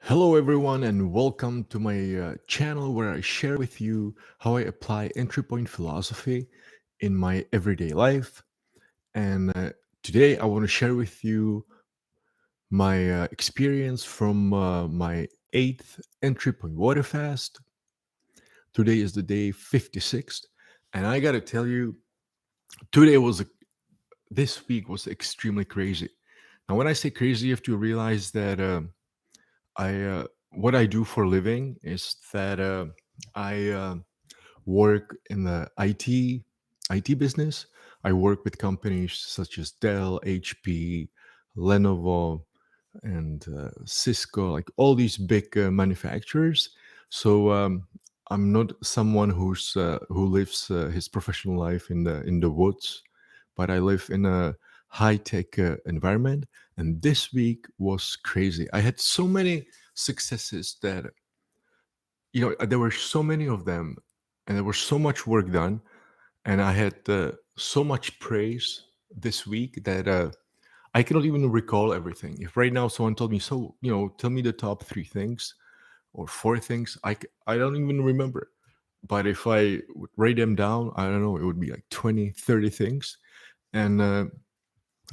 Hello, everyone, and welcome to my channel where I share with you how I apply entry point philosophy in my everyday life. And today I want to share with you my experience from my eighth entry point waterfast. Today is the day 56th, and I gotta tell you, today was this week was extremely crazy. Now, when I say crazy, you have to realize that I what I do for a living is that I work in the IT business. I work with companies such as Dell, HP, Lenovo, and Cisco, like all these big manufacturers. So I'm not someone who lives his professional life in the woods, but I live in a high tech environment. And this week was crazy. I had so many successes that there were so many of them, and there was so much work done, and I had so much praise this week that I cannot even recall everything. If right now someone told me, so tell me the top three things or four things, I don't even remember. But if I would write them down, I don't know, it would be like 20, 30 things. And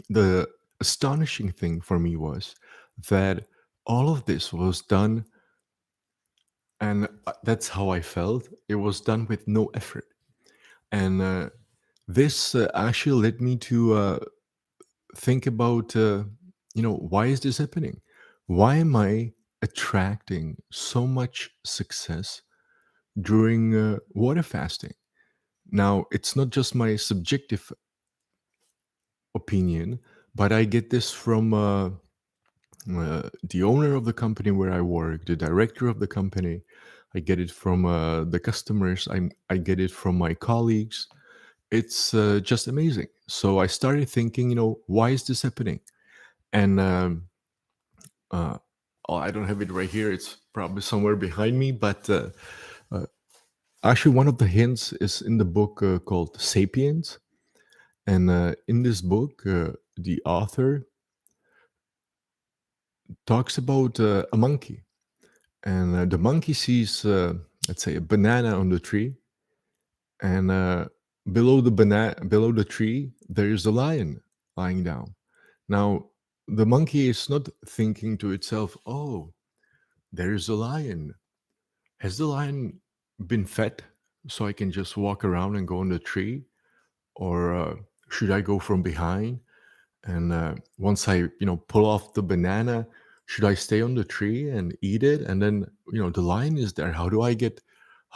the astonishing thing for me was that all of this was done, and that's how I felt. It was done with no effort. And this actually led me to think about, why is this happening? Why am I attracting so much success during water fasting? Now, it's not just my subjective opinion, but I get this from the owner of the company where I work, the director of the company. I get it from the customers. I get it from my colleagues. It's just amazing. So I started thinking, why is this happening? And uh, oh, I don't have it right here. It's probably somewhere behind me. But uh, actually, one of the hints is in the book called *Sapiens*. And in this book, the author talks about a monkey. And the monkey sees, let's say, a banana on the tree. And below the tree, there is a lion lying down. Now, the monkey is not thinking to itself, "Oh, there is a lion. Has the lion been fed so I can just walk around and go on the tree? Or should I go from behind? And once I, pull off the banana, should I stay on the tree and eat it? And then, the lion is there. How do I get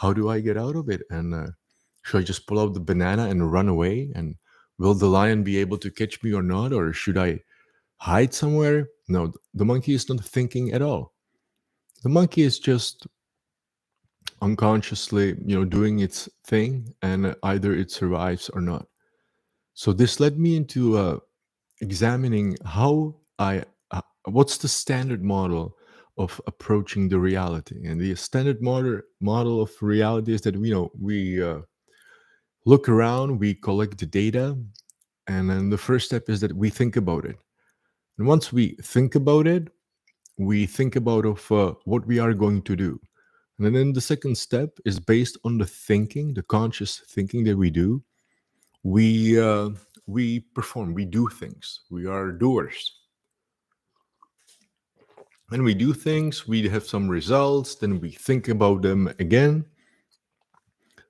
out of it? And should I just pull out the banana and run away? And will the lion be able to catch me or not? Or should I hide somewhere?" No, the monkey is not thinking at all. The monkey is just unconsciously, doing its thing, and either it survives or not. So this led me into examining what's the standard model of approaching the reality. And the standard model of reality is that we look around, we collect the data, and then the first step is that we think about it. And once we think about it, we think about what we are going to do. And then the second step is based on the thinking, the conscious thinking that we do. We we perform, we do things. We are doers. When we do things, we have some results. Then we think about them again.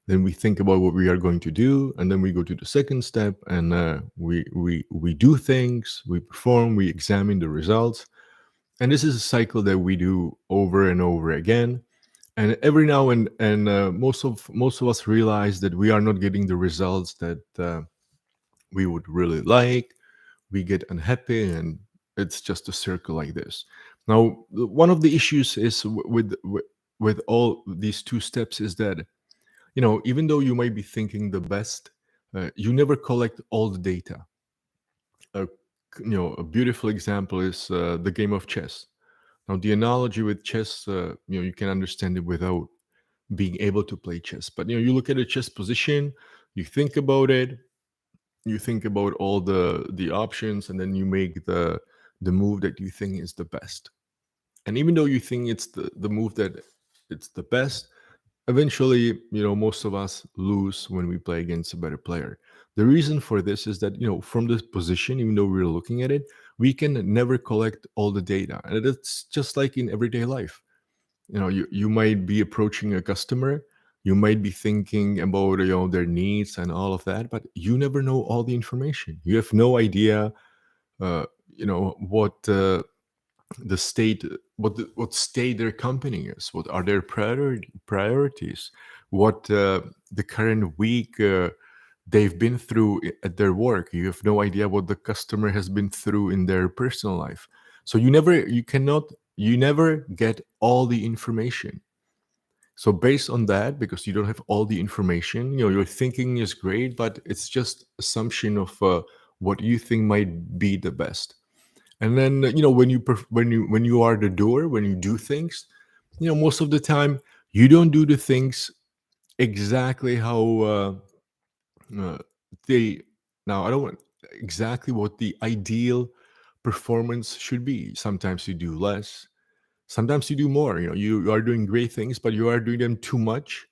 Then we think about what we are going to do, and then we go to the second step, and we do things. We perform. We examine the results, and this is a cycle that we do over and over again. And every now and most of us realize that we are not getting the results that we would really like. We get unhappy, and it's just a circle like this. Now, one of the issues is with all these two steps is that even though you might be thinking the best, you never collect all the data. uh, a beautiful example is the game of chess. Now, the analogy with chess, you can understand it without being able to play chess. But you look at a chess position, you think about it, you think about all the options, and then you make the move that you think is the best. And even though you think it's the move that it's the best, eventually, most of us lose when we play against a better player. The reason for this is that, from this position, even though we're looking at it, we can never collect all the data. And it's just like in everyday life. You might be approaching a customer, you might be thinking about, their needs and all of that, but you never know all the information. You have no idea, what the state what state their company is, what are their priorities, what the current week they've been through at their work. You have no idea what the customer has been through in their personal life. So you never get all the information. So based on that, because you don't have all the information, your thinking is great, but it's just assumption of what you think might be the best. And then when you are the doer, when you do things, most of the time you don't do the things exactly how uh, they. Now I don't want exactly what the ideal performance should be. Sometimes you do less, sometimes you do more. You are doing great things, but you are doing them too much,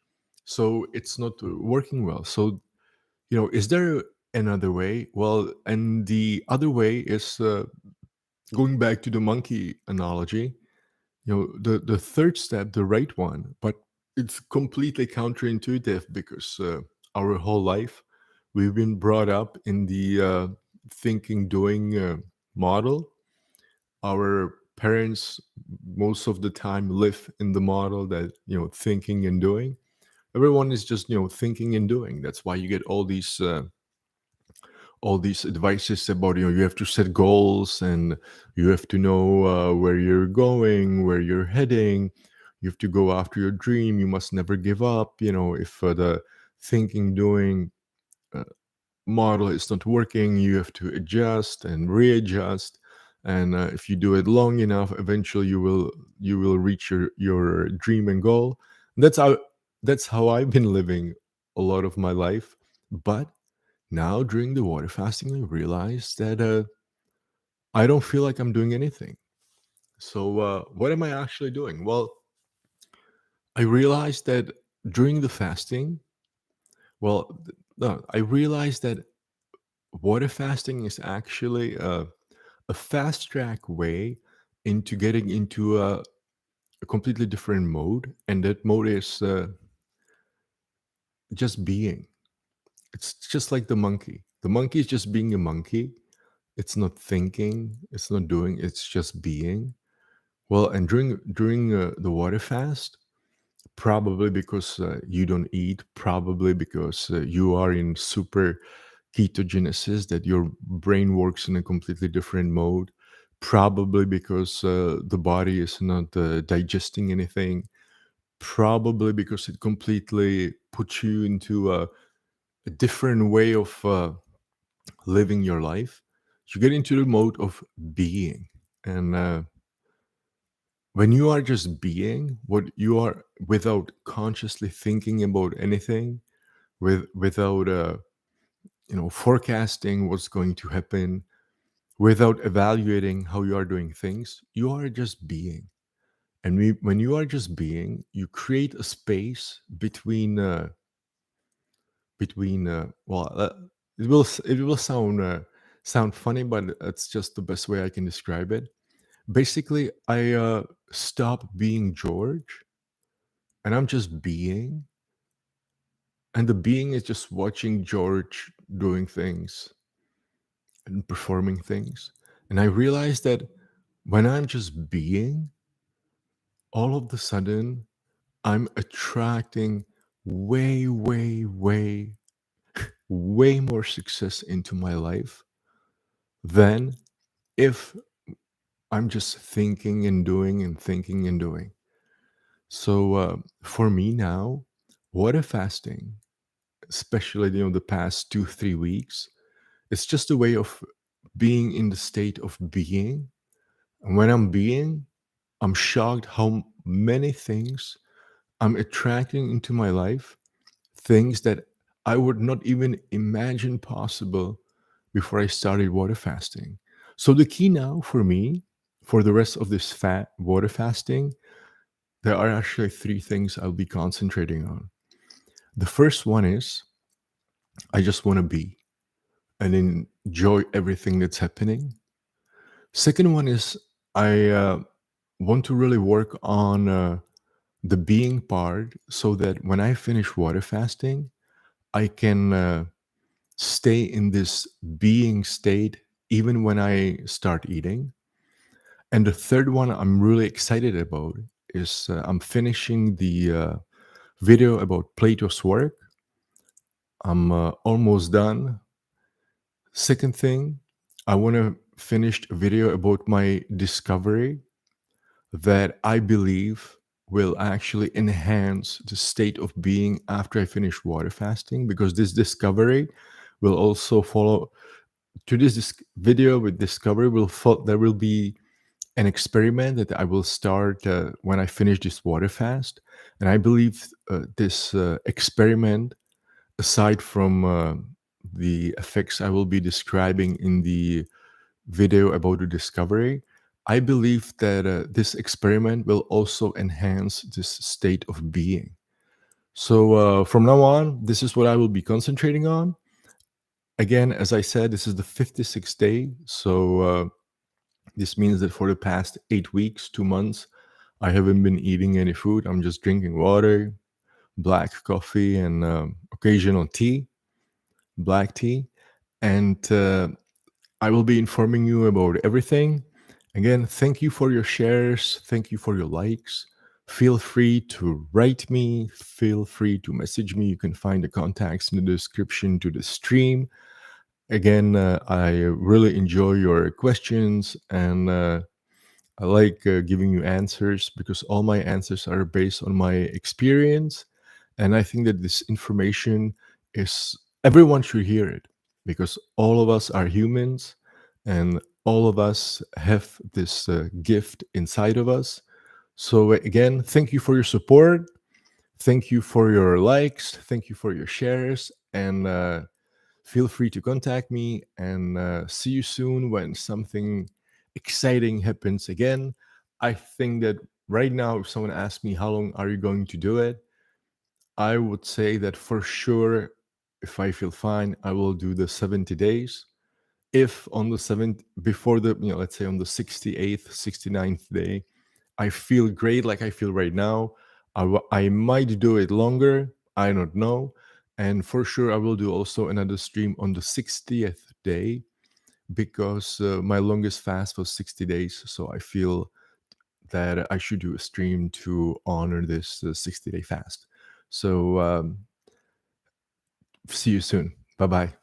so it's not working well. So is there another way? Well, and the other way is going back to the monkey analogy, the third step, the right one, but it's completely counterintuitive because our whole life we've been brought up in the thinking doing model. Our parents most of the time live in the model that thinking and doing. Everyone is just thinking and doing. That's why you get all these advices about you have to set goals, and you have to know where you're going, where you're heading. You have to go after your dream. You must never give up. If the thinking doing uh, model is not working, you have to adjust and readjust. And if you do it long enough, eventually you will reach your dream and goal. That's how I've been living a lot of my life. But now, during the water fasting, I realized that I don't feel like I'm doing anything. So, what am I actually doing? Well, I realized that during the fasting, no, I realized that water fasting is actually a fast track way into getting into a completely different mode. And that mode is just being. It's just like the monkey. The monkey is just being a monkey. It's not thinking, it's not doing, it's just being. Well, and during the water fast, probably because you don't eat, probably because you are in super ketogenesis, that your brain works in a completely different mode, probably because the body is not digesting anything, probably because it completely puts you into a different way of living your life. You get into the mode of being. And when you are just being, what you are, without consciously thinking about anything, without forecasting what's going to happen, without evaluating how you are doing things, you are just being. And when you are just being, you create a space between it will sound funny, but it's just the best way I can describe it. Basically, I stop being George, and I'm just being, and the being is just watching George doing things and performing things. And I realized that when I'm just being, all of the sudden I'm attracting way, way, way, way more success into my life than if I'm just thinking and doing and thinking and doing. So for me now, water fasting, especially the past 2 3 weeks, it's just a way of being in the state of being. And when I'm being, I'm shocked how many things I'm attracting into my life, things that I would not even imagine possible before I started water fasting. So the key now for me, For the rest of this water fasting, there are actually three things I'll be concentrating on. The first one is I just want to be and enjoy everything that's happening. Second one is I want to really work on the being part so that when I finish water fasting, I can stay in this being state even when I start eating. And the third one I'm really excited about is I'm finishing the video about Plato's work. I'm almost done. Second thing, I want to finish a video about my discovery that I believe will actually enhance the state of being after I finish water fasting, because this discovery will also follow to this video with discovery will there will be an experiment that I will start when I finish this water fast. And I believe this experiment, aside from the effects I will be describing in the video about the discovery, I believe that this experiment will also enhance this state of being. So from now on, this is what I will be concentrating on. Again, as I said, this is the 56th day. So this means that for the past 8 weeks, 2 months, I haven't been eating any food. I'm just drinking water, black coffee, and occasional tea, black tea. And I will be informing you about everything. Again, thank you for your shares. Thank you for your likes. Feel free to write me. Feel free to message me. You can find the contacts in the description to the stream. Again, I really enjoy your questions, and I like giving you answers because all my answers are based on my experience. And I think that this information is, everyone should hear it, because all of us are humans and all of us have this gift inside of us. So, again, thank you for your support. Thank you for your likes. Thank you for your shares. And feel free to contact me, and see you soon when something exciting happens again. I think that right now, if someone asks me how long are you going to do it, I would say that for sure, if I feel fine, I will do the 70 days. If on the 7th, before the, let's say on the 68th, 69th day, I feel great like I feel right now, I might do it longer. I don't know. And for sure, I will do also another stream on the 60th day, because my longest fast was 60 days. So I feel that I should do a stream to honor this 60-day fast. So see you soon. Bye bye.